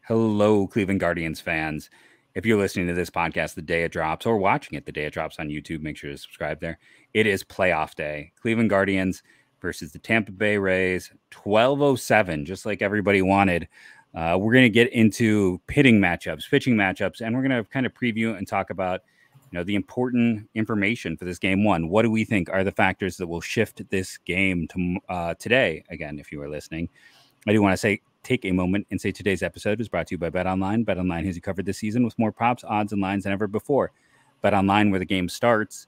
Hello, Cleveland Guardians fans. If you're listening to this podcast the day it drops or watching it the day it drops on YouTube, make sure to subscribe there. It is playoff day. Cleveland Guardians versus the Tampa Bay Rays, 12:07, just like everybody wanted. We're going to get into pitching matchups, and we're going to kind of preview and talk about the important information for this game one. What do we think are the factors that will shift this game to today? Again, if you are listening, I do want to take a moment and say today's episode is brought to you by BetOnline. BetOnline has you covered this season with more props, odds, and lines than ever before. BetOnline, where the game starts.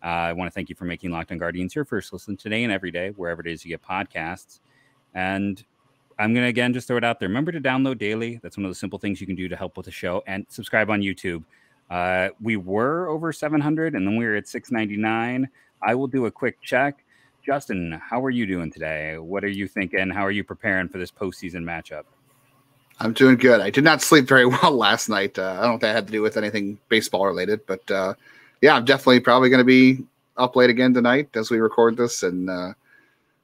I want to thank you for making Locked on Guardians your first listen today and every day, wherever it is you get podcasts. And I'm going to, again, just throw it out there. Remember to download daily. That's one of the simple things you can do to help with the show. And subscribe on YouTube. We were over 700, and then we were at 699. I will do a quick check. Justin, how are you doing today? What are you thinking? How are you preparing for this postseason matchup? I'm doing good. I did not sleep very well last night. I don't think that had to do with anything baseball related, but yeah, I'm definitely probably going to be up late again tonight as we record this, and not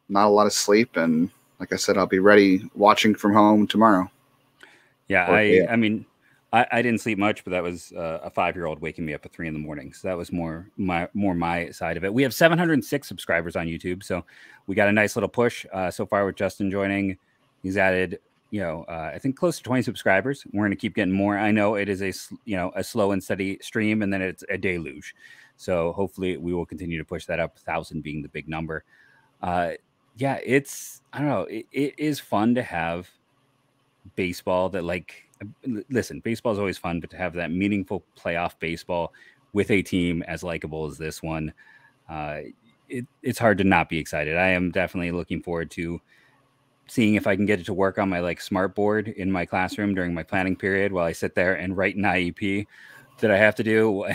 a lot of sleep. And like I said, I'll be ready watching from home tomorrow. Yeah, I mean, I didn't sleep much, but that was a 5-year-old waking me up at 3 a.m. So that was more my side of it. We have 706 subscribers on YouTube, so we got a nice little push so far with Justin joining. He's added, I think close to 20 subscribers. We're going to keep getting more. I know it is a slow and steady stream, and then it's a deluge. So hopefully we will continue to push that up. 1,000 being the big number. Yeah, I don't know. It is fun to have baseball that listen, baseball is always fun, but to have that meaningful playoff baseball with a team as likable as this one, it's hard to not be excited. I am definitely looking forward to seeing if I can get it to work on my smart board in my classroom during my planning period while I sit there and write an IEP that I have to do.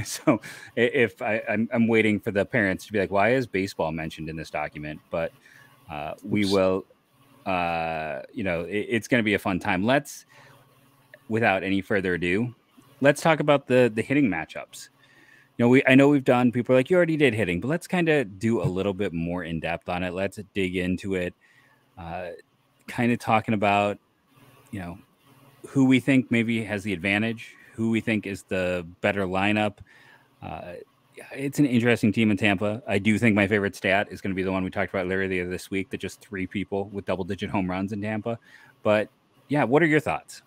So if I'm waiting for the parents to be like, why is baseball mentioned in this document? But we will, it's going to be a fun time. Without any further ado, let's talk about the hitting matchups. I know we've done, people are like, you already did hitting, but let's kind of do a little bit more in depth on it. Let's dig into it. Kind of talking about, who we think maybe has the advantage, who we think is the better lineup. It's an interesting team in Tampa. I do think my favorite stat is going to be the one we talked about earlier this week, that just 3 people with double-digit home runs in Tampa. But yeah, what are your thoughts?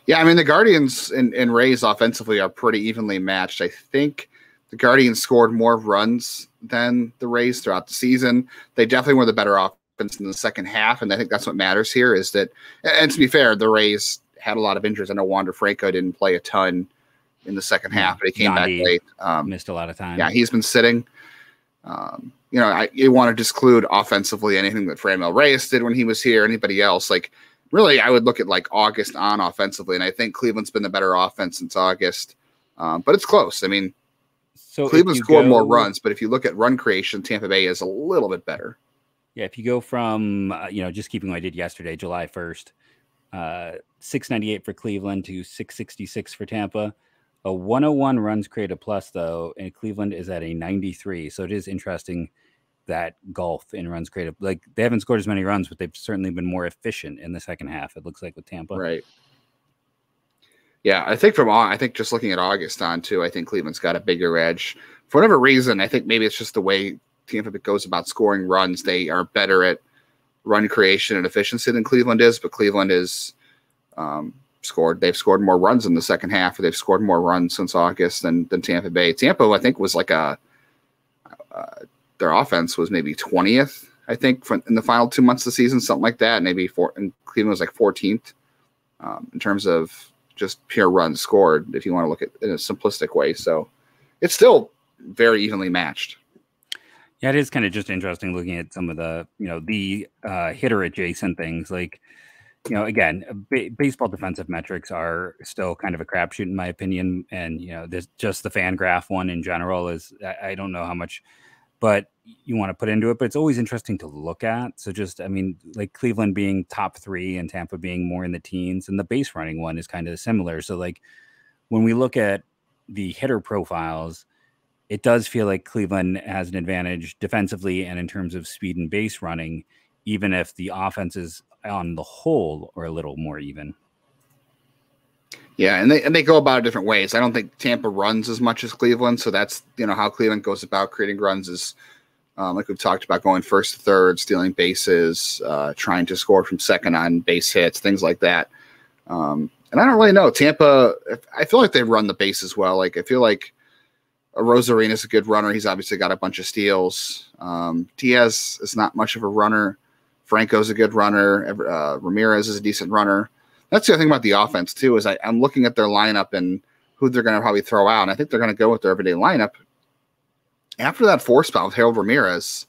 Yeah, I mean, the Guardians and Rays offensively are pretty evenly matched. I think the Guardians scored more runs than the Rays throughout the season. They definitely were the better offense in the second half, and I think that's what matters here is that, and to be fair, the Rays had a lot of injuries. I know Wander Franco didn't play a ton in the second half, but he came back late. Missed a lot of time. Yeah, he's been sitting. You want to disclude offensively anything that Franmil Reyes did when he was here, anybody else. Really, I would look at August on offensively, and I think Cleveland's been the better offense since August. But it's close. I mean, so Cleveland scored more runs, but if you look at run creation, Tampa Bay is a little bit better. Yeah, if you go from, just keeping what I did yesterday, July 1st, 698 for Cleveland to 666 for Tampa. A 101 runs created plus, though, and Cleveland is at a 93. So it is interesting that gulf in runs created. They haven't scored as many runs, but they've certainly been more efficient in the second half, it looks like, with Tampa. Right. Yeah, I think just looking at August on too, I think Cleveland's got a bigger edge. For whatever reason, I think maybe it's just the way Tampa goes about scoring runs. They are better at run creation and efficiency than Cleveland is, but Cleveland is they've scored more runs in the second half, or they've scored more runs since August than Tampa Bay. Tampa, I think, was their offense was maybe 20th, I think, in the final 2 months of the season, something like that. And Cleveland was 14th in terms of just pure runs scored, if you want to look at it in a simplistic way. So it's still very evenly matched. Yeah, it is kind of just interesting looking at some of the, hitter adjacent things. Again, baseball defensive metrics are still kind of a crapshoot in my opinion. And, there's just the fan graph one in general is, I don't know how much, but you want to put into it, but it's always interesting to look at. So Cleveland being top 3 and Tampa being more in the teens, and the base running one is kind of similar. So when we look at the hitter profiles, it does feel like Cleveland has an advantage defensively and in terms of speed and base running, even if the offenses on the whole are a little more even. Yeah, and they go about it different ways. I don't think Tampa runs as much as Cleveland, so that's how Cleveland goes about creating runs is like we've talked about, going first to third, stealing bases, trying to score from second on base hits, things like that. And I don't really know Tampa. I feel like they run the bases well. Like I feel like Rosarena's a good runner. He's obviously got a bunch of steals. Diaz is not much of a runner. Franco's a good runner. Ramirez is a decent runner. That's the other thing about the offense, too, is I'm looking at their lineup and who they're going to probably throw out. And I think they're going to go with their everyday lineup. After that 4-spot with Harold Ramirez,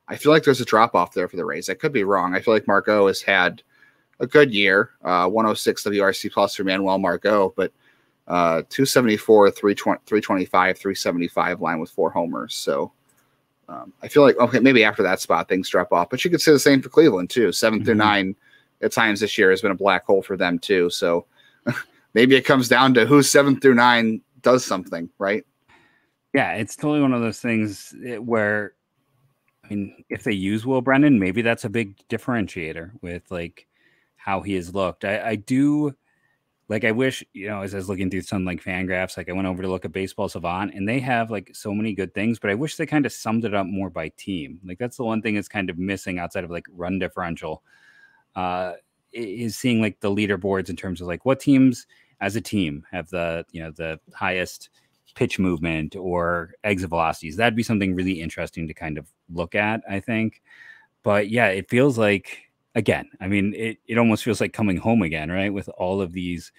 I feel like there's a drop-off there for the Rays. I could be wrong. I feel like Margot has had a good year, 106 WRC plus for Manuel Margot, but 274, 325, 375 line with 4 homers. So I feel like, okay, maybe after that spot, things drop off. But you could say the same for Cleveland, too. 7 through 9 at times this year has been a black hole for them too. So maybe it comes down to who 7 through 9 does something, right? Yeah, it's totally one of those things where, I mean, if they use Will Brennan, maybe that's a big differentiator with like how he has looked. I do like, I wish, as I was looking through some like fan graphs, like I went over to look at Baseball Savant and they have like so many good things, but I wish they kind of summed it up more by team. Like that's the one thing that's kind of missing outside of like run differential. Is seeing like the leaderboards in terms of like what teams as a team have the the highest pitch movement or exit velocities. That'd be something really interesting to kind of look at, I think. But yeah, it feels like, again, I mean, it almost feels like coming home again, right? With all of these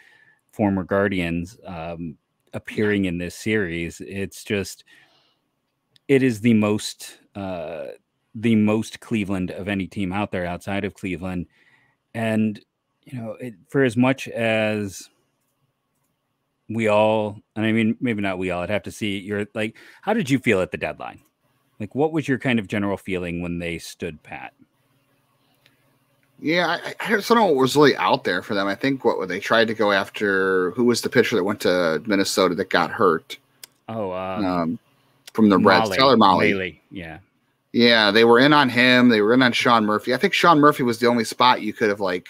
former Guardians appearing in this series. It's just, it is the most Cleveland of any team out there outside of Cleveland. And, for as much as we all, and I mean, maybe not we all, I'd have to see your, like, how did you feel at the deadline? Like, what was your kind of general feeling when they stood pat? Yeah, I don't know what was really out there for them. I think they tried to go after, who was the pitcher that went to Minnesota that got hurt? Oh, from the Reds, Tyler Mahle. Yeah. Yeah, they were in on him. They were in on Sean Murphy. I think Sean Murphy was the only spot you could have I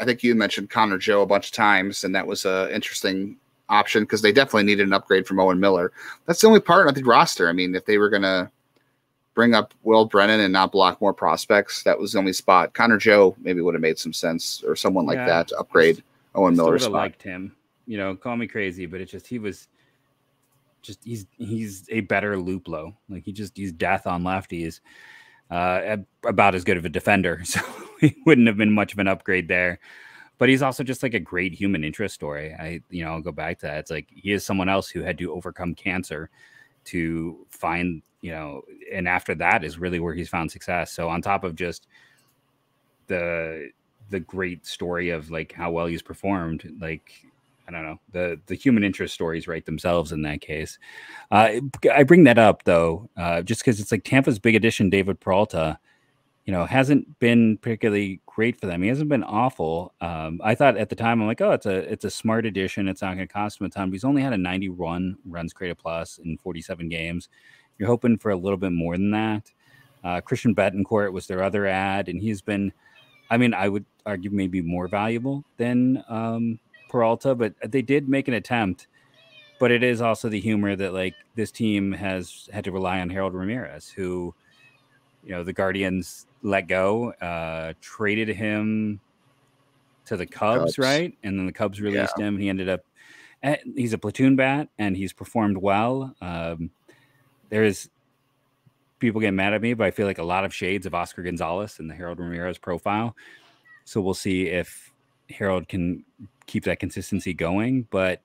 think you mentioned Connor Joe a bunch of times, and that was an interesting option because they definitely needed an upgrade from Owen Miller. That's the only part of the roster. I mean, if they were going to bring up Will Brennan and not block more prospects, that was the only spot. Connor Joe maybe would have made some sense, or someone like that to upgrade Owen Miller's spot. Liked him. Call me crazy, but it's just he's a better Luplo. Like he's death on lefties. About as good of a defender, so he wouldn't have been much of an upgrade there. But he's also just like a great human interest story. I'll go back to that. It's like he is someone else who had to overcome cancer to find, and after that is really where he's found success. So on top of just the great story of like how well he's performed, like, I don't know, the human interest stories write themselves in that case. I bring that up though, just because it's like Tampa's big addition, David Peralta, hasn't been particularly great for them. He hasn't been awful. I thought at the time, I'm like, oh, it's a smart addition. It's not going to cost him a ton. But he's only had a 91 runs created plus in 47 games. You're hoping for a little bit more than that. Christian Betancourt was their other ad, and he's been, I mean, I would argue maybe more valuable than Peralta, but they did make an attempt. But it is also the humor that like this team has had to rely on Harold Ramirez, who, the Guardians let go, traded him to the Cubs, right? And then the Cubs released him. He ended up, he's a platoon bat and he's performed well. There's people getting mad at me, but I feel like a lot of shades of Oscar Gonzalez in the Harold Ramirez profile. So we'll see if Harold can keep that consistency going. But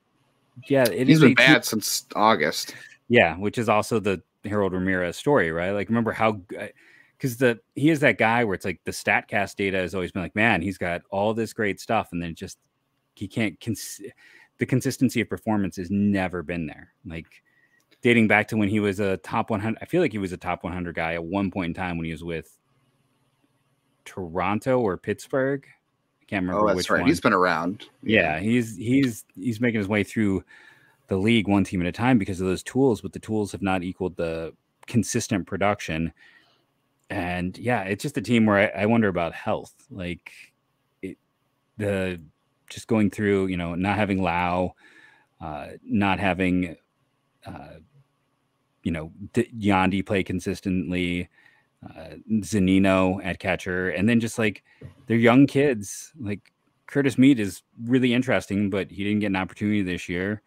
yeah, he's been bad since August. Yeah, which is also the Harold Ramirez story, right? Like, remember how, because he is that guy where it's like the StatCast data has always been like, man, he's got all this great stuff, and then just he can't. The consistency of performance has never been there. Like dating back to when he was a top 100, I feel like he was a top 100 guy at one point in time when he was with Toronto or Pittsburgh. I can't remember which one. He's been around. Yeah, he's making his way through the league one team at a time because of those tools, but the tools have not equaled the consistent production. And yeah, it's just a team where I wonder about health. Like just going through, not having Lau, not having, Yandy play consistently, Zanino at catcher, and then just like they're young kids. Like Curtis Mead is really interesting, but he didn't get an opportunity this year.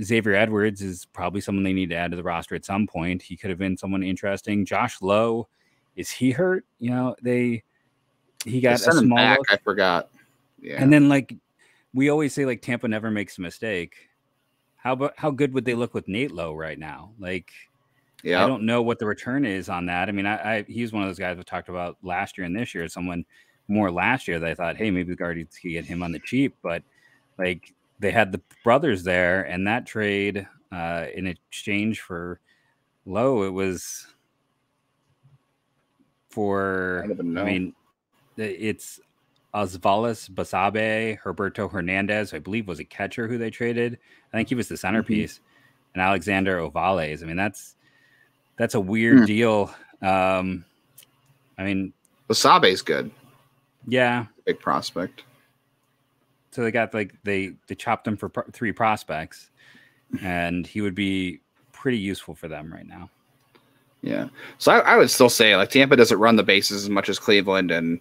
Xavier Edwards is probably someone they need to add to the roster at some point. He could have been someone interesting. Josh Lowe, is he hurt? He got a small back. look. I forgot. Yeah. And then like we always say, like Tampa never makes a mistake. How good would they look with Nate Lowe right now? Like, I don't know what the return is on that. I mean, he's one of those guys we talked about last year and this year. Someone more last year that I thought, hey, maybe the Guardians could get him on the cheap, but like they had the brothers there, and that trade in exchange for Lowe, it was for. I mean, it's Osvaldo Basabe, Herberto Hernandez, I believe was a catcher who they traded. I think he was the centerpiece, and Alexander Ovales. I mean, that's a weird deal. I mean, Basabe's good. Yeah, big prospect. So they got like they chopped him for 3 prospects, and he would be pretty useful for them right now. Yeah. So I would still say like Tampa doesn't run the bases as much as Cleveland, and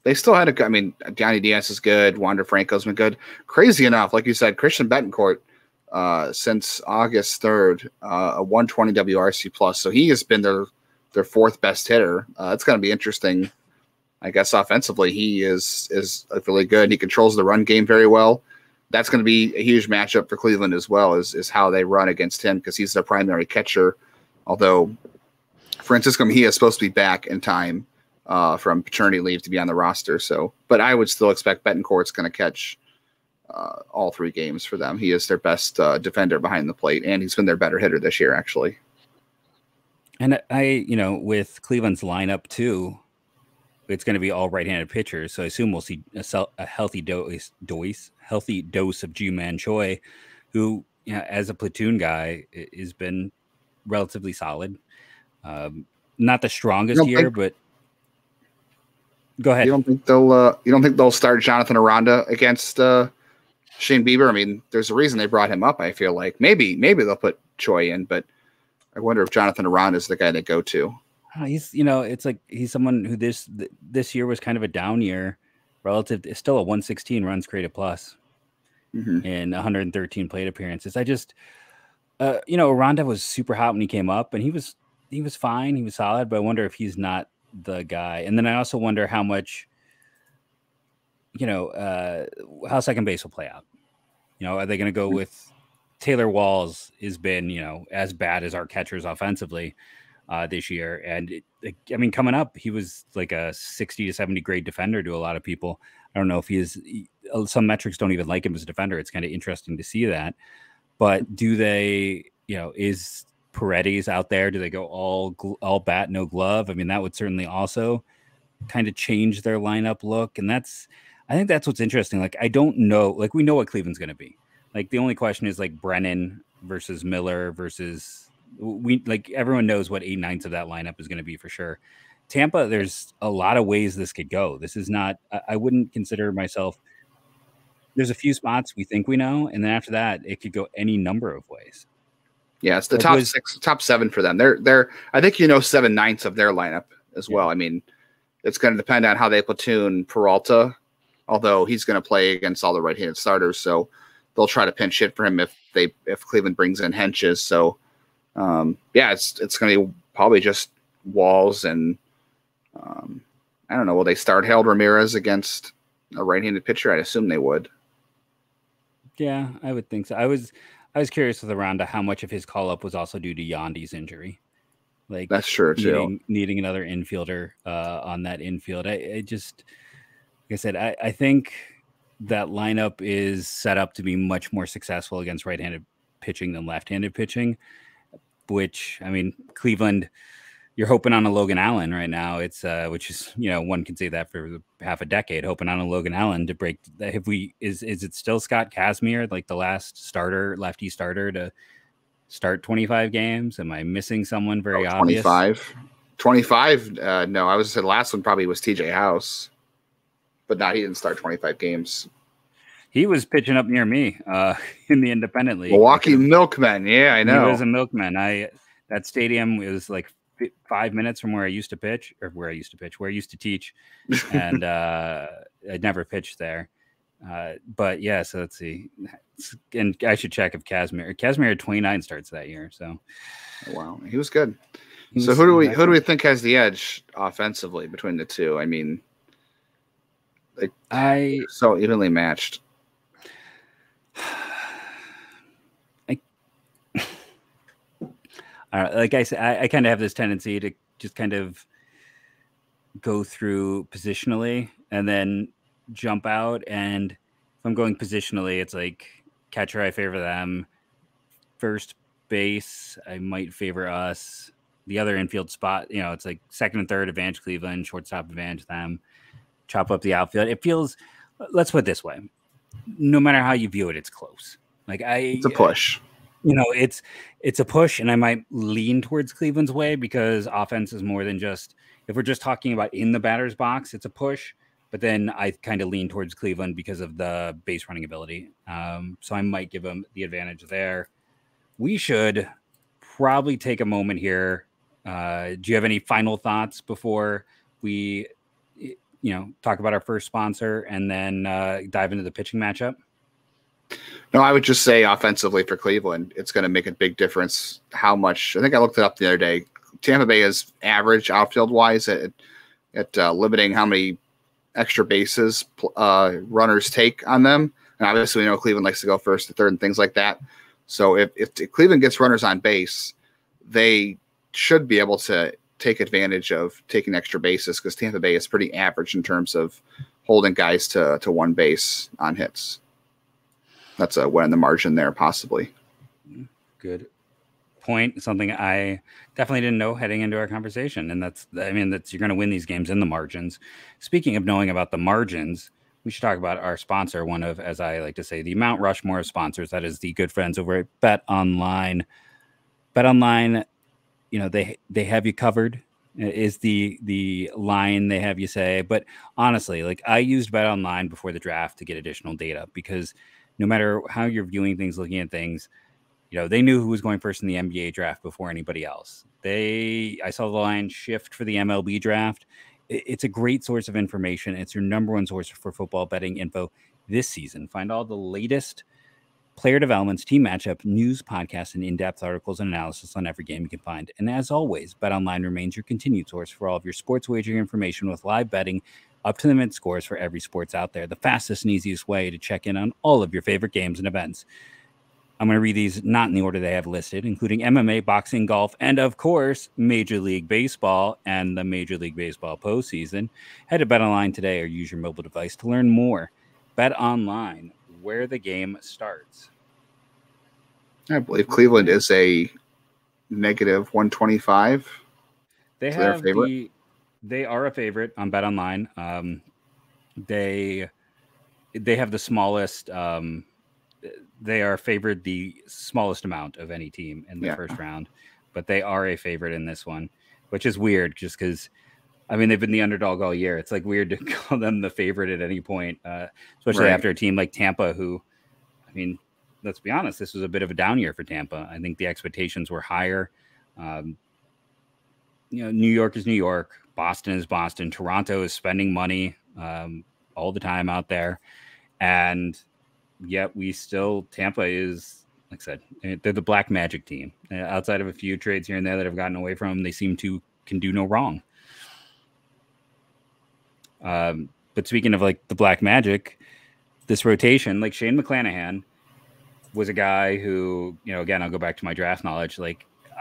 they still had a. I mean, Johnny Diaz is good. Wander Franco's been good. Crazy enough, like you said, Christian Betancourt since August 3rd, a 120 WRC plus. So he has been their 4th best hitter. It's going to be interesting. I guess offensively, he is really good. He controls the run game very well. That's going to be a huge matchup for Cleveland as well, is how they run against him, because he's their primary catcher. Although Francisco Mejia is supposed to be back in time from paternity leave to be on the roster. So, but I would still expect Betancourt's going to catch all 3 games for them. He is their best defender behind the plate, and he's been their better hitter this year, actually. And with Cleveland's lineup too, it's going to be all right-handed pitchers, so I assume we'll see a healthy dose of Ju-Man Choi, who, as a platoon guy, has been relatively solid. Not the strongest year, but go ahead. You don't think they'll start Jonathan Aranda against Shane Bieber? I mean, there's a reason they brought him up. I feel like maybe they'll put Choi in, but I wonder if Jonathan Aranda is the guy they go to. He's, it's like he's someone who this year was kind of a down year relative to, still a 116 runs created plus in 113 plate appearances. I just, Aranda was super hot when he came up, and he was fine. He was solid, but I wonder if he's not the guy. And then I also wonder how much, how second base will play out. Are they going to go with Taylor Walls has been, as bad as our catchers offensively this year. And coming up, he was like a 60 to 70 grade defender to a lot of people. I don't know if some metrics don't even like him as a defender. It's kind of interesting to see that. But do they, is Paredes out there? Do they go all bat, no glove? I mean, that would certainly also kind of change their lineup look. And I think that's what's interesting. Like, I don't know, like we know what Cleveland's going to be. Like the only question is like Brennan versus Miller versus everyone knows what 8/9 of that lineup is going to be for sure. Tampa, there's a lot of ways this could go. This is not, I wouldn't consider myself, there's a few spots we think we know, and then after that, it could go any number of ways. Yeah, it's the top 7 for them. They're I think 7/9 of their lineup as well. I mean, it's going to depend on how they platoon Peralta, although he's going to play against all the right-handed starters, so they'll try to pinch hit for him if Cleveland brings in Henches. So it's going to be probably just Walls and I don't know. Will they start Harold Ramirez against a right-handed pitcher? I'd assume they would. Yeah, I would think so. I was curious with Aranda how much of his call-up was also due to Yandy's injury. Like that's true too. Needing another infielder on that infield. I just, like I said, I think that lineup is set up to be much more successful against right-handed pitching than left-handed pitching. Which, I mean, Cleveland, you're hoping on a Logan Allen right now. It's which is, one can say that for half a decade, hoping on a Logan Allen to break. Is it still Scott Kazmir, like the last lefty starter to start 25 games? Am I missing someone very obvious? 25. No, I was the last one probably was TJ House. but now he didn't start 25 games. He was pitching up near me in the independent league. Milwaukee Milkmen. Yeah, I know. He was a milkman. That stadium was like 5 minutes from where I used to teach. And I'd never pitched there. But yeah, so let's see. And I should check if Casimir had 29 starts that year. So wow, he was good. So who do we think has the edge offensively between the two? I mean, so evenly matched. Like I said, I kind of have this tendency to just kind of go through positionally and then jump out. And if I'm going positionally, it's like catcher, I favor them. First base, I might favor us. The other infield spot, it's like second and third advantage Cleveland, shortstop advantage them. Chop up the outfield. It feels, let's put it this way, no matter how you view it, it's close. It's a push. It's a push, and I might lean towards Cleveland's way because offense is more than just, if we're just talking about in the batter's box, it's a push. But then I kind of lean towards Cleveland because of the base running ability. So I might give them the advantage there. We should probably take a moment here. Do you have any final thoughts before we, talk about our first sponsor and then dive into the pitching matchup? No, I would just say offensively for Cleveland, it's going to make a big difference how much. I think I looked it up the other day. Tampa Bay is average outfield wise at limiting how many extra bases runners take on them. And obviously, we know Cleveland likes to go first to third and things like that. So if Cleveland gets runners on base, they should be able to take advantage of taking extra bases because Tampa Bay is pretty average in terms of holding guys to one base on hits. That's a win in the margin there, possibly. Good point. Something I definitely didn't know heading into our conversation. And that's you're going to win these games in the margins. Speaking of knowing about the margins, we should talk about our sponsor, one of, as I like to say, the Mount Rushmore of sponsors. That is the good friends over at Bet Online. Bet Online, they have you covered is the line they have you say. But honestly, I used Bet Online before the draft to get additional data because no matter how you're viewing things, looking at things, they knew who was going first in the NBA draft before anybody else. I saw the line shift for the MLB draft. It's a great source of information. It's your number one source for football betting info this season. Find all the latest player developments, team matchup, news, podcasts, and in-depth articles and analysis on every game you can find. And as always, BetOnline remains your continued source for all of your sports wagering information with live betting, up-to-the-minute scores for every sports out there, the fastest and easiest way to check in on all of your favorite games and events. I'm going to read these not in the order they have listed, including MMA, boxing, golf, and, of course, Major League Baseball and the Major League Baseball postseason. Head to BetOnline today or use your mobile device to learn more. BetOnline, where the game starts. I believe Cleveland is a negative 125. They are a favorite on BetOnline. They have the smallest. They are favored the smallest amount of any team in the first round, but they are a favorite in this one, which is weird just because, they've been the underdog all year. It's weird to call them the favorite at any point, especially after a team like Tampa, who, let's be honest, this was a bit of a down year for Tampa. I think the expectations were higher. New York is New York. Boston is Boston. Toronto is spending money all the time out there. And yet Tampa is, like I said, they're the black magic team. Outside of a few trades here and there that have gotten away from them, they seem to can do no wrong. But speaking of the black magic, this rotation, Shane McClanahan was a guy who, again, I'll go back to my draft knowledge.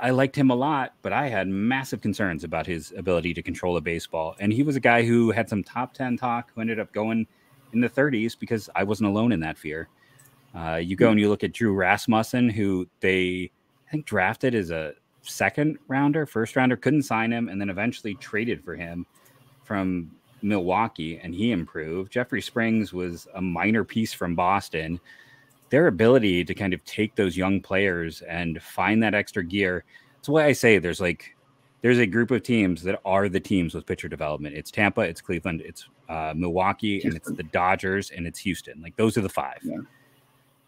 I liked him a lot, but I had massive concerns about his ability to control a baseball. And he was a guy who had some top 10 talk, who ended up going in the 30s because I wasn't alone in that fear. You go and you look at Drew Rasmussen, who I think drafted as a first rounder, couldn't sign him, and then eventually traded for him from Milwaukee, and he improved. Jeffrey Springs was a minor piece from Boston. Their ability to kind of take those young players and find that extra gear. That's why I say there's a group of teams that are the teams with pitcher development. It's Tampa, it's Cleveland, it's Milwaukee, and it's the Dodgers, and it's Houston. Like those are the 5. Yeah.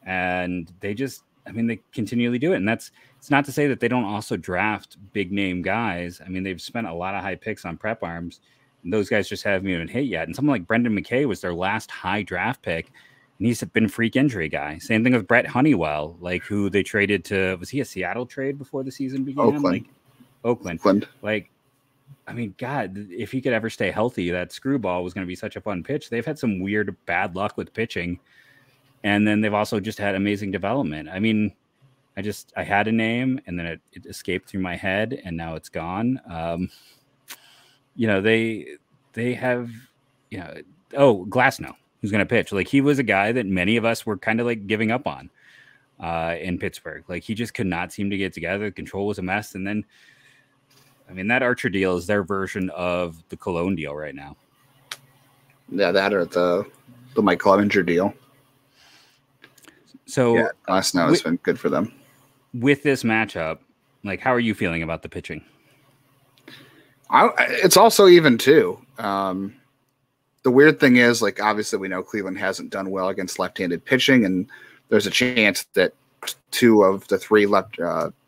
And they just, I mean, they continually do it. And it's not to say that they don't also draft big name guys. I mean, they've spent a lot of high picks on prep arms, and those guys just haven't even hit yet. And someone like Brendan McKay was their last high draft pick, and he's been a freak injury guy. Same thing with Brett Honeywell, like who they traded to, was he a Seattle trade before the season began? Oakland. Like, I mean, God, if he could ever stay healthy, that screwball was going to be such a fun pitch. They've had some weird bad luck with pitching. And then they've also just had amazing development. I mean, I had a name, and then it escaped through my head, and now it's gone. They have, Glasnow, who's going to pitch. Like, he was a guy that many of us were kind of like giving up on in Pittsburgh. Like, he just could not seem to get together. The control was a mess. And then, I mean, that Archer deal is their version of the Cologne deal right now. Yeah, that or the Mike Clevenger deal. So yeah, Glasnow has been good for them. With this matchup, like, how are you feeling about the pitching? It's also even too. The weird thing is, like, obviously we know Cleveland hasn't done well against left-handed pitching, and there's a chance that 2 of the 3 left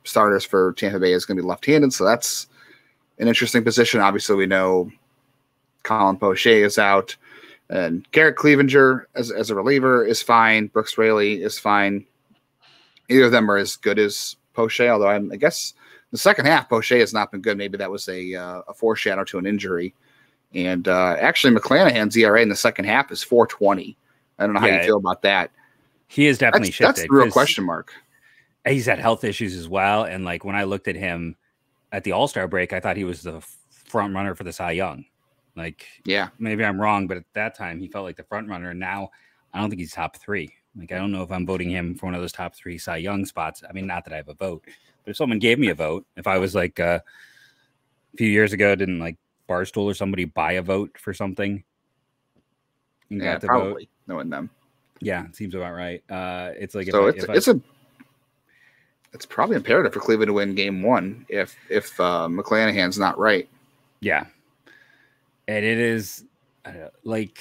starters for Tampa Bay is going to be left-handed. So that's an interesting position. Obviously, we know Colin Poche is out. And Garrett Clevenger as a reliever is fine. Brooks Raley is fine. Either of them are as good as Poche, although I guess the second half, Poche has not been good. Maybe that was a foreshadow to an injury. And actually, McClanahan's ERA in the second half is 4.20. I don't know how you feel about that. He is definitely shifted. That's the real question mark. He's had health issues as well. And, like, when I looked at him at the All-Star break, I thought he was the front runner for the Cy Young. Like, yeah, maybe I'm wrong, but at that time he felt like the front runner. And now I don't think he's top 3. Like, I don't know if I'm voting him for one of those top 3 Cy Young spots. I mean, not that I have a vote, but if someone gave me a vote, if I was like a few years ago, didn't like Barstool or somebody buy a vote for something? And got the probably vote. Knowing them. Yeah, it seems about right. It's like, so it's probably imperative for Cleveland to win game 1 if McClanahan's not right. Yeah. And it is like,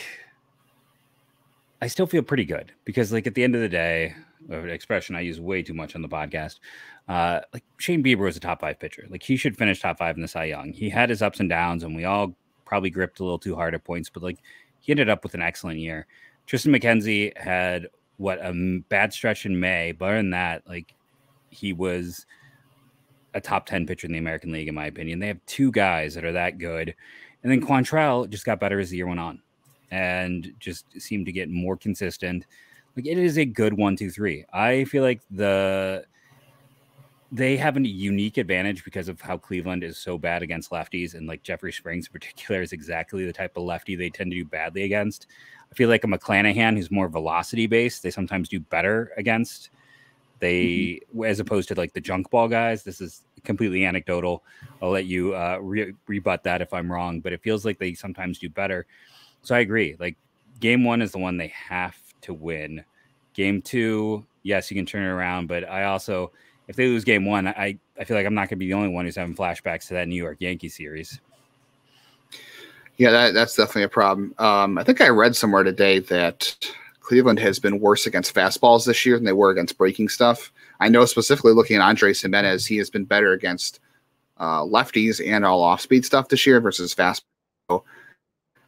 I still feel pretty good because, like, at the end of the day, an expression I use way too much on the podcast, like, Shane Bieber was a top 5 pitcher. Like, he should finish top 5 in the Cy Young. He had his ups and downs, and we all probably gripped a little too hard at points, but, like, he ended up with an excellent year. Tristan McKenzie had a bad stretch in May, but other than that, like, he was a top 10 pitcher in the American League, in my opinion. They have 2 guys that are that good. And then Quantrill just got better as the year went on and just seemed to get more consistent. Like, it is a good 1-2-3. I feel like they have a unique advantage because of how Cleveland is so bad against lefties. And, like, Jeffrey Springs in particular is exactly the type of lefty they tend to do badly against. I feel like a McClanahan who's more velocity based, they sometimes do better against. As opposed to, like, the junk ball guys. This is completely anecdotal. I'll let you rebut that if I'm wrong, but it feels like they sometimes do better. So I agree. Like, game 1 is the one they have to win. Game 2, yes, you can turn it around, but I also, if they lose game 1, I feel like I'm not going to be the only one who's having flashbacks to that New York Yankee series. Yeah, that's definitely a problem. I think I read somewhere today that Cleveland has been worse against fastballs this year than they were against breaking stuff. I know specifically looking at Andres Jimenez, he has been better against lefties and all off-speed stuff this year versus fastball.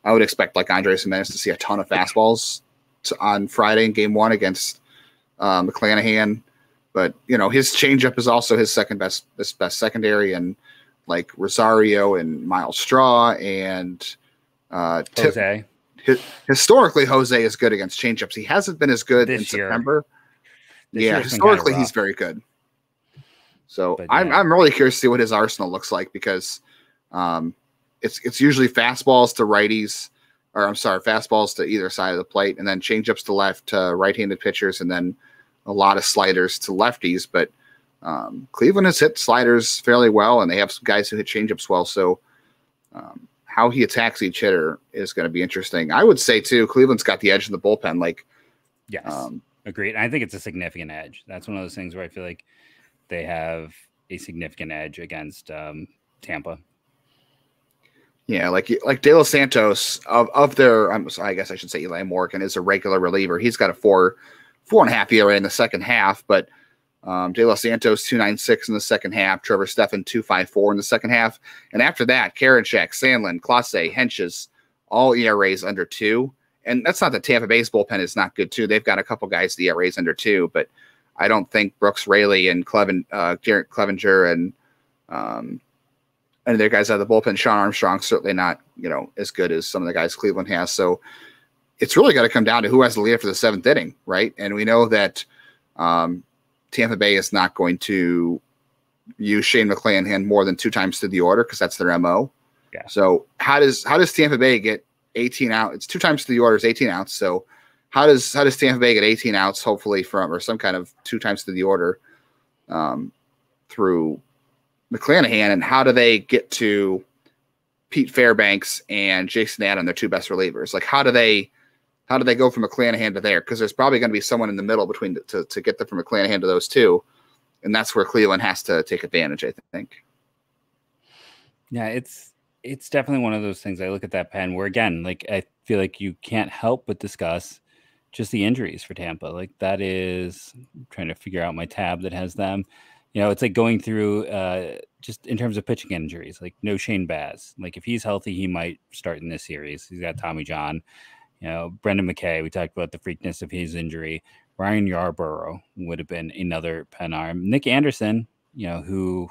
I would expect, like, Andres Jimenez to see a ton of fastballs on Friday in game 1 against McClanahan. But, you know, his changeup is also his best secondary, and, like, Rosario and Miles Straw and Jose. Historically, Jose is good against changeups. He hasn't been as good in September. Yeah, historically he's very good. So yeah. I'm really curious to see what his arsenal looks like because it's usually fastballs to righties, or I'm sorry, fastballs to either side of the plate, and then changeups to left to right-handed pitchers, and then a lot of sliders to lefties. But Cleveland has hit sliders fairly well, and they have some guys who hit changeups well. So how he attacks each hitter is going to be interesting. I would say too, Cleveland's got the edge in the bullpen. Like, yes, agreed. I think it's a significant edge. That's one of those things where I feel like they have a significant edge against Tampa. Yeah, like De Los Santos of their, I guess I should say Eli Morgan is a regular reliever. He's got a 4.5 ERA in the second half, but De Los Santos 2.96 in the second half, Trevor Stephan 2.54 in the second half, and after that, Karinchak, Sandlin, Clase, Henches, all ERAs under 2. And that's not that Tampa Bay's bullpen is not good too. They've got a couple guys the ERAs under 2, but I don't think Brooks Raley and Garrett Clevenger and their guys out of the bullpen, Sean Armstrong, certainly not, as good as some of the guys Cleveland has. So it's really got to come down to who has the lead for the 7th inning, right? And we know that Tampa Bay is not going to use Shane McClanahan more than 2 times through the order because that's their MO. Yeah. So how does Tampa Bay get 18 out? It's 2 times through the order is 18 outs. So how does Tampa Bay get 18 outs, hopefully or some kind of 2 times through the order through McClanahan, and how do they get to Pete Fairbanks and Jason Adam, their 2 best relievers? Like how do they go from McClanahan to there? Because there's probably going to be someone in the middle between to get them from McClanahan to those 2, and that's where Cleveland has to take advantage, I think. Yeah, it's definitely one of those things. I look at that pen where, again, like I feel like you can't help but discuss just the injuries for Tampa. Like that is, I'm trying to figure out my tab that has them. It's like going through just in terms of pitching injuries, like no Shane Baz. Like if he's healthy, he might start in this series. He's got Tommy John, Brendan McKay. We talked about the freakness of his injury. Ryan Yarborough would have been another pen arm. Nick Anderson, who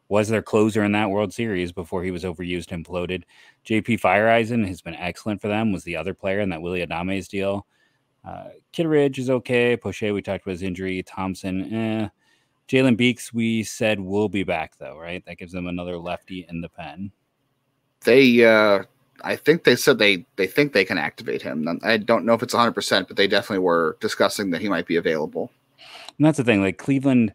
was their closer in that World Series before he was overused and imploded. JP Fireeisen has been excellent for them, was the other player in that Willie Adames deal. Kitteridge is okay. Poche, we talked about his injury. Thompson, Jalen Beeks, we said will be back though, right? That gives them another lefty in the pen. I think they said they think they can activate him. I don't know if it's 100%, but they definitely were discussing that he might be available. And that's the thing, like Cleveland,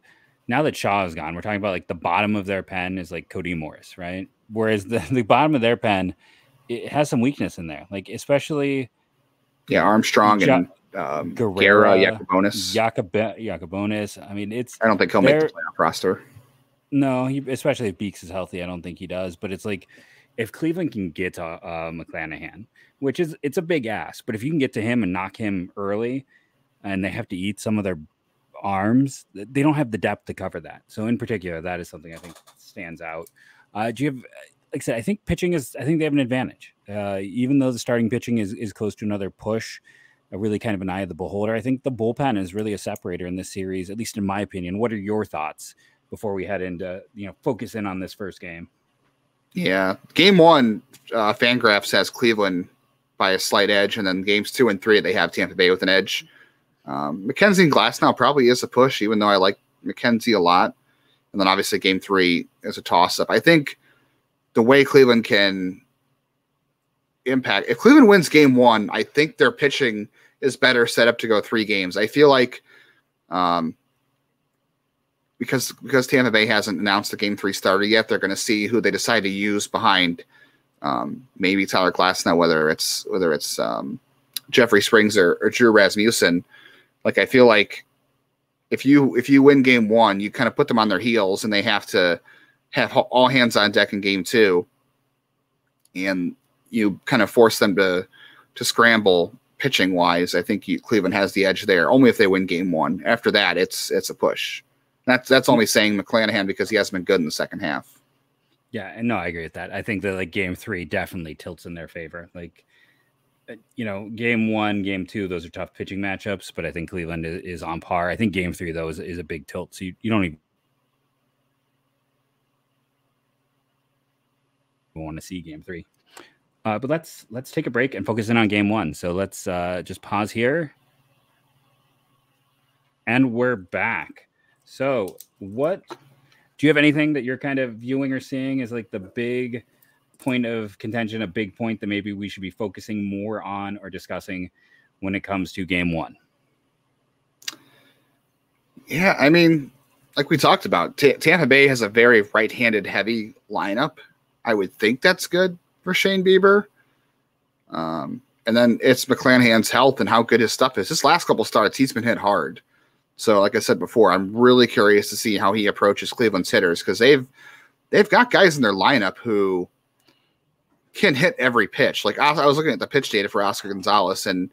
now that Shaw is gone, we're talking about like the bottom of their pen is like Cody Morris, right? Whereas the bottom of their pen, it has some weakness in there, like especially Armstrong and Guerra, Yacobonis. I mean, I don't think he'll make the playoff roster. No, especially if Beeks is healthy, I don't think he does. But it's like if Cleveland can get to McClanahan, which it's a big ask, but if you can get to him and knock him early, and they have to eat some of their arms, they don't have the depth to cover that. So in particular, that is something I think stands out. Do you have, like I said, I think they have an advantage. Even though the starting pitching is close to another push, really kind of an eye of the beholder. I think the bullpen is really a separator in this series, at least in my opinion. What are your thoughts before we head into, focus in on this first game? Yeah. Game 1, Fangraphs has Cleveland by a slight edge, and then games 2 and 3, they have Tampa Bay with an edge. McKenzie and Glasnow probably is a push, even though I like McKenzie a lot. And then obviously game 3 is a toss-up. I think the way Cleveland can impact, if Cleveland wins game 1, I think their pitching is better set up to go 3 games. I feel like because Tampa Bay hasn't announced the game 3 starter yet, they're going to see who they decide to use behind maybe Tyler Glasnow, whether it's Jeffrey Springs or Drew Rasmussen. Like I feel like if you win game 1, you kind of put them on their heels, and they have to have all hands on deck in game 2, and you kind of force them to scramble pitching wise. I think Cleveland has the edge there, only if they win game 1. After that, it's a push. That's only saying McClanahan because he hasn't been good in the second half. Yeah, and no, I agree with that. I think that like game 3 definitely tilts in their favor. Like, game 1, game 2, those are tough pitching matchups, but I think Cleveland is on par. I think game 3 though is a big tilt. So you don't even want to see game 3. But let's take a break and focus in on game 1. So let's just pause here. And we're back. So do you have anything that you're kind of viewing or seeing as like the big point of contention, a big point that maybe we should be focusing more on or discussing when it comes to game 1? Yeah, I mean, like we talked about, Tampa Bay has a very right-handed heavy lineup. I would think that's good for Shane Bieber. And then it's McClanahan's health and how good his stuff is. His last couple starts, he's been hit hard. So like I said before, I'm really curious to see how he approaches Cleveland's hitters, because they've got guys in their lineup who can hit every pitch. Like I was looking at the pitch data for Oscar Gonzalez, and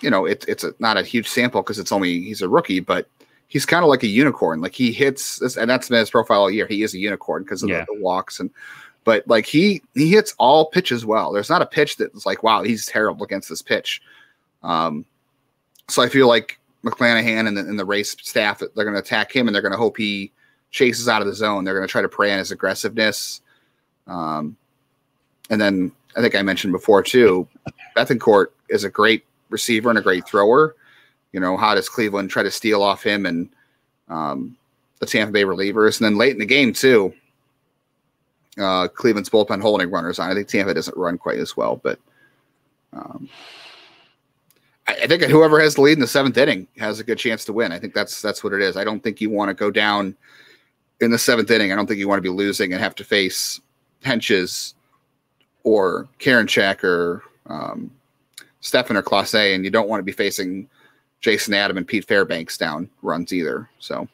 it's not a huge sample because he's a rookie, but he's kind of like a unicorn. Like he hits this, and that's been his profile all year. He is a unicorn because of the walks, but like he hits all pitches well. There's not a pitch that's like, wow, he's terrible against this pitch. So I feel like McClanahan and the Rays staff, they're going to attack him, and they're going to hope he chases out of the zone. They're going to try to prey on his aggressiveness. And then I think I mentioned before too, Bethancourt is a great receiver and a great thrower. How does Cleveland try to steal off him and the Tampa Bay relievers? And then late in the game too, Cleveland's bullpen holding runners on. I think Tampa doesn't run quite as well, but I think whoever has the lead in the 7th inning has a good chance to win. I think that's what it is. I don't think you want to go down in the 7th inning. I don't think you want to be losing and have to face Henches or Karinchak or Stefan or Clase, and you don't want to be facing Jason Adam and Pete Fairbanks down runs either. So,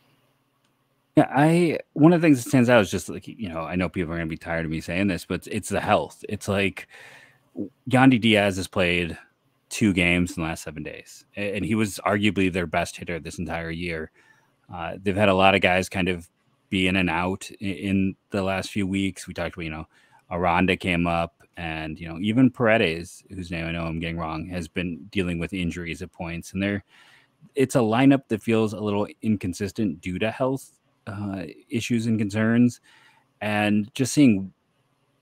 yeah, one of the things that stands out is just like, I know people are going to be tired of me saying this, but it's the health. It's like Yandy Diaz has played 2 games in the last 7 days, and he was arguably their best hitter this entire year. They've had a lot of guys kind of be in and out in the last few weeks. We talked about, Aranda came up, and even Paredes, whose name I know I'm getting wrong, has been dealing with injuries at points, and it's a lineup that feels a little inconsistent due to health issues and concerns, and just seeing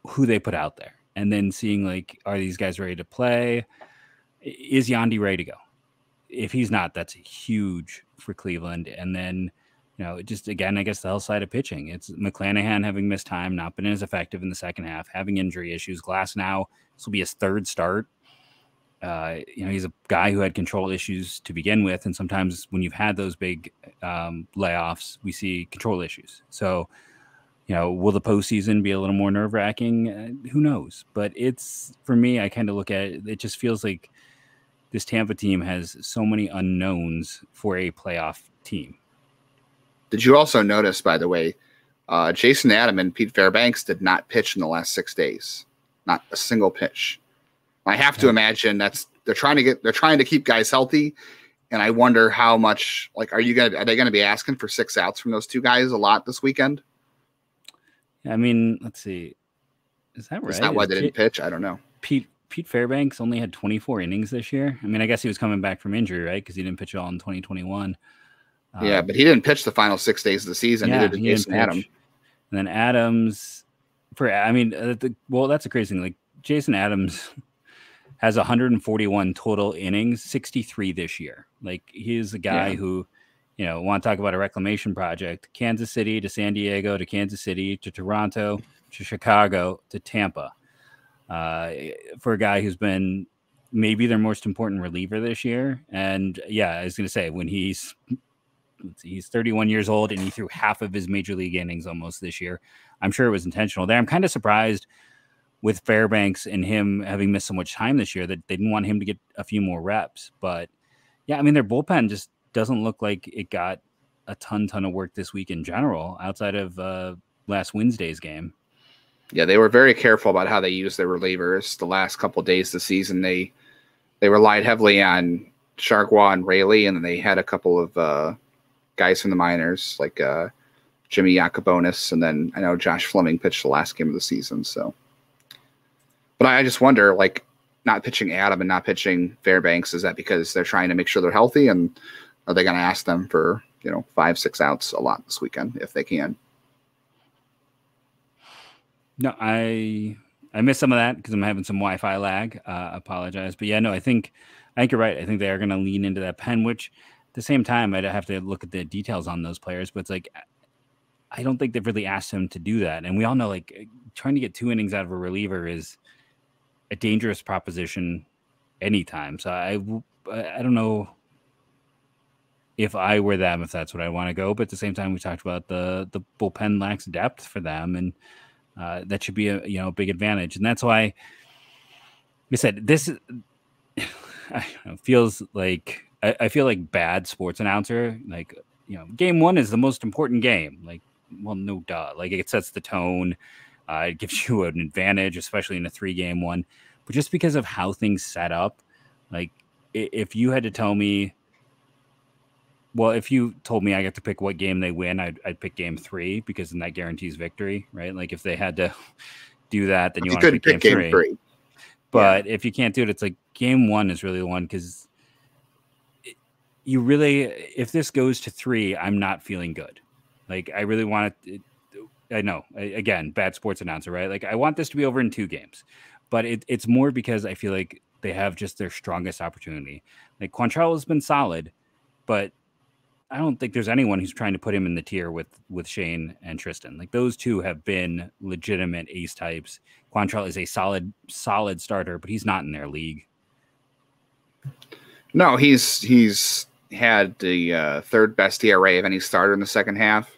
who they put out there, and then seeing like, are these guys ready to play? Is Yandy ready to go? If he's not, that's huge for Cleveland. And then, just again, I guess the health side of pitching. It's McClanahan having missed time, not been as effective in the second half, having injury issues. Glass now, this will be his 3rd start. He's a guy who had control issues to begin with. And sometimes when you've had those big layoffs, we see control issues. So, will the postseason be a little more nerve-wracking? Who knows? But for me, I kind of look at it, it just feels like this Tampa team has so many unknowns for a playoff team. Did you also notice, by the way, Jason Adam and Pete Fairbanks did not pitch in the last 6 days? Not a single pitch. I have to imagine they're trying to keep guys healthy, and I wonder how much. Like, are they going to be asking for 6 outs from those 2 guys a lot this weekend? I mean, let's see. Is that right? Is that why they didn't pitch? I don't know. Pete Fairbanks only had 24 innings this year. I mean, I guess he was coming back from injury, right? Because he didn't pitch all in 2021. Yeah, but he didn't pitch the final 6 days of the season. Neither did Jason Adams. And then Adams, that's a crazy thing. Like, Jason Adams has 141 total innings, 63 this year. Like, he's a guy who, want to talk about a reclamation project. Kansas City to San Diego to Kansas City to Toronto to Chicago to Tampa. For a guy who's been maybe their most important reliever this year. And I was going to say, when he's 31 years old and he threw half of his major league innings almost this year. I'm sure it was intentional there. I'm kind of surprised with Fairbanks and him having missed so much time this year that they didn't want him to get a few more reps. But their bullpen just doesn't look like it got a ton of work this week in general, outside of last Wednesday's game. Yeah, they were very careful about how they used their relievers the last couple of days of the season. They relied heavily on Chargois and Rayleigh, and then they had a couple of guys from the minors like Jimmy Yacobonis, and then I know Josh Fleming pitched the last game of the season. So, but I just wonder, like, not pitching Adam and not pitching Fairbanks, is that because they're trying to make sure they're healthy, and are they going to ask them for 5-6 outs a lot this weekend if they can? No, I missed some of that because I'm having some Wi-Fi lag. Apologize, but I think you're right. I think they are going to lean into that pen, which at the same time I'd have to look at the details on those players. But it's like, I don't think they've really asked him to do that, and we all know, like, trying to get 2 innings out of a reliever is a dangerous proposition anytime. So I don't know if I were them, if that's what I want to go. But at the same time, we talked about the bullpen lacks depth for them, and that should be a big advantage. And that's why I said this feels like I feel like bad sports announcer. Like, game 1 is the most important game. Like, well, no duh. Like, it sets the tone. It gives you an advantage, especially in a 3-game one. But just because of how things set up, like if you had to tell me, well, if you told me I get to pick what game they win, I'd pick game 3 because then that guarantees victory, right? Like if they had to do that, then you want to pick game 3. But if you can't do it, it's like game 1 is really the one because you really, if this goes to 3, I'm not feeling good. Like I really want it. I know, again, bad sports announcer, right? Like I want this to be over in 2 games, but it's more because I feel like they have just their strongest opportunity. Like Quantrill has been solid, but I don't think there's anyone who's trying to put him in the tier with Shane and Tristan. Like those two have been legitimate ace types. Quantrill is a solid starter, but he's not in their league. No, he's had the 3rd best ERA of any starter in the second half.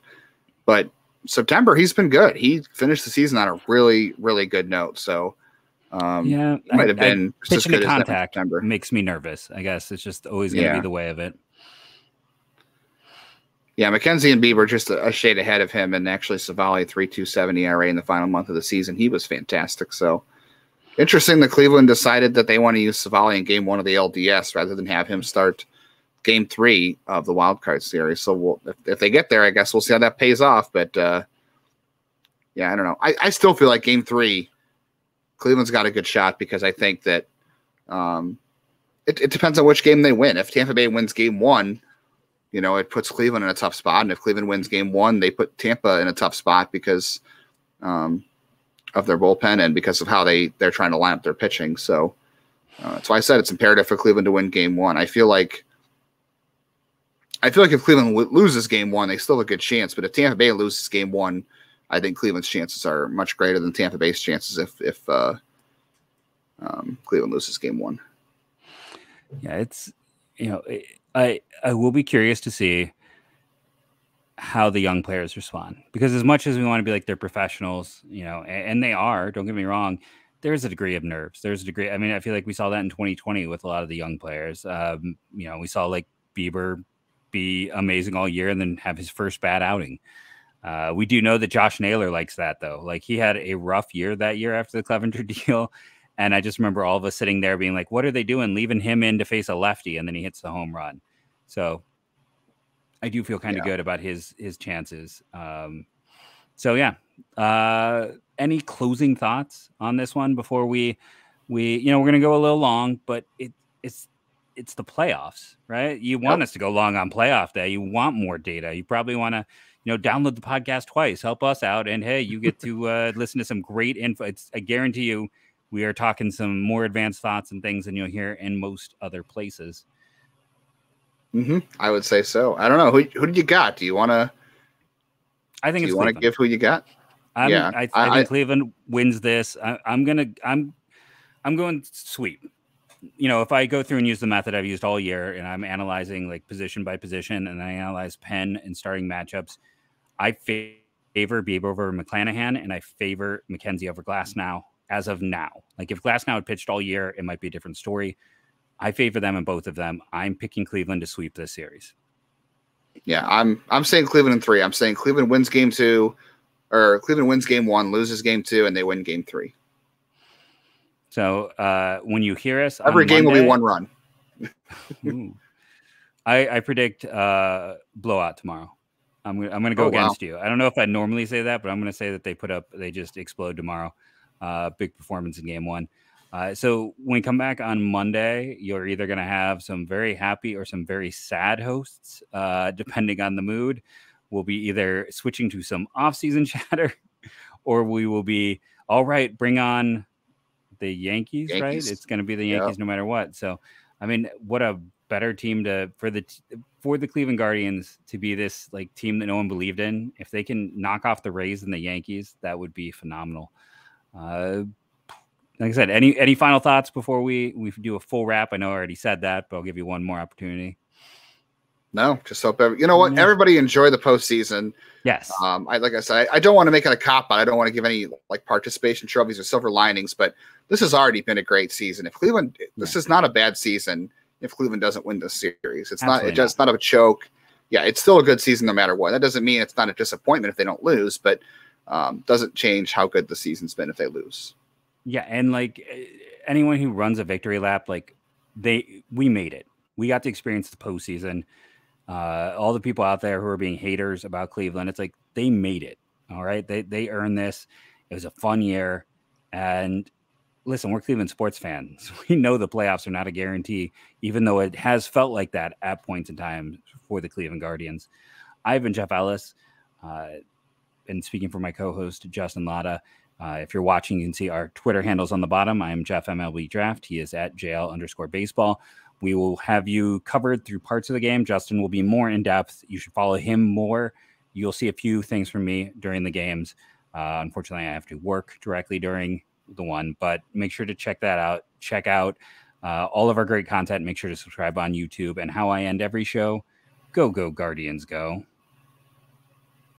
But September, he's been good. He finished the season on a really, really good note. So he might have been just as good as contact. September makes me nervous. I guess it's just always going to be the way of it. Yeah, McKenzie and Bieber just a shade ahead of him, and actually Savali 3.27 ERA in the final month of the season. He was fantastic. So interesting that Cleveland decided that they want to use Savali in game 1 of the LDS rather than have him start game 3 of the wild card series. So if they get there, I guess we'll see how that pays off. But yeah, I don't know. I still feel like game 3, Cleveland's got a good shot because I think that it depends on which game they win. If Tampa Bay wins game 1, it puts Cleveland in a tough spot. And if Cleveland wins game 1, they put Tampa in a tough spot because of their bullpen and because of how they're trying to line up their pitching. So that's why I said it's imperative for Cleveland to win game 1. I feel like if Cleveland loses game 1, they still have a good chance. But if Tampa Bay loses game 1, I think Cleveland's chances are much greater than Tampa Bay's chances if Cleveland loses game 1. Yeah, it's I will be curious to see how the young players respond, because as much as we want to be like they're professionals, and they are, don't get me wrong, there's a degree of nerves. There's a degree. I mean, I feel like we saw that in 2020 with a lot of the young players. We saw like Bieber be amazing all year and then have his first bad outing. We do know that Josh Naylor likes that though. Like he had a rough year that year after the Clevenger deal. And I just remember all of us sitting there being like, what are they doing? Leaving him in to face a lefty. And then he hits the home run. So I do feel kind of good about his chances. So yeah. Any closing thoughts on this one before we're going to go a little long, but it's the playoffs, right? You want us to go long on playoff day. You want more data. You probably want to, download the podcast twice, help us out. And hey, you get to listen to some great info. I guarantee you, we are talking some more advanced thoughts and things than you'll hear in most other places. Mm-hmm. I would say so. I don't know. Who did you got? Do you want to? I think you want to give who you got? I think Cleveland wins this. I'm going sweep. If I go through and use the method I've used all year, and I'm analyzing like position by position, and I analyze pen and starting matchups, I favor Bieber over McClanahan, and I favor McKenzie over Glasnow. As of now, like if Glasnow had pitched all year, it might be a different story. I favor them in both of them. I'm picking Cleveland to sweep this series. Yeah, I'm saying Cleveland in 3. I'm saying Cleveland wins game 2, or Cleveland wins game 1, loses game 2, and they win game 3. So when you hear us, every game will be 1 run. I predict blowout tomorrow. I'm gonna go against you. I don't know if I normally say that, but I'm gonna say that they just explode tomorrow. Big performance in game 1. So when we come back on Monday, you're either going to have some very happy or some very sad hosts, depending on the mood. We'll be either switching to some off-season chatter, or we will be, all right, bring on the Yankees. Right? It's going to be the Yankees no matter what. So, I mean, what a better team for the Cleveland Guardians to be this like team that no one believed in. If they can knock off the Rays and the Yankees, that would be phenomenal. Like I said, any final thoughts before we do a full wrap? I know I already said that, but I'll give you one more opportunity. No, just hope everybody enjoy the postseason. Yes. Like I said, I don't want to make it a cop-out. I don't want to give any like participation trophies or silver linings, but this has already been a great season. If Cleveland, this is not a bad season. If Cleveland doesn't win this series, it's just not a choke. Yeah, it's still a good season no matter what. That doesn't mean it's not a disappointment if they don't lose, but doesn't change how good the season's been if they lose. Yeah, and like anyone who runs a victory lap, like we made it. We got to experience the postseason. All the people out there who are being haters about Cleveland, it's like they made it. All right, they earned this. It was a fun year, and listen, we're Cleveland sports fans. We know the playoffs are not a guarantee, even though it has felt like that at points in time for the Cleveland Guardians. I've been Jeff Ellis, and speaking for my co-host Justin Latta. If you're watching, you can see our Twitter handles on the bottom. I am Jeff MLB Draft. He is at JL_baseball. We will have you covered through parts of the game. Justin will be more in depth. You should follow him more. You'll see a few things from me during the games. Unfortunately, I have to work directly during the one, but make sure to check that out. Check out all of our great content. Make sure to subscribe on YouTube. And how I end every show, go Guardians, go.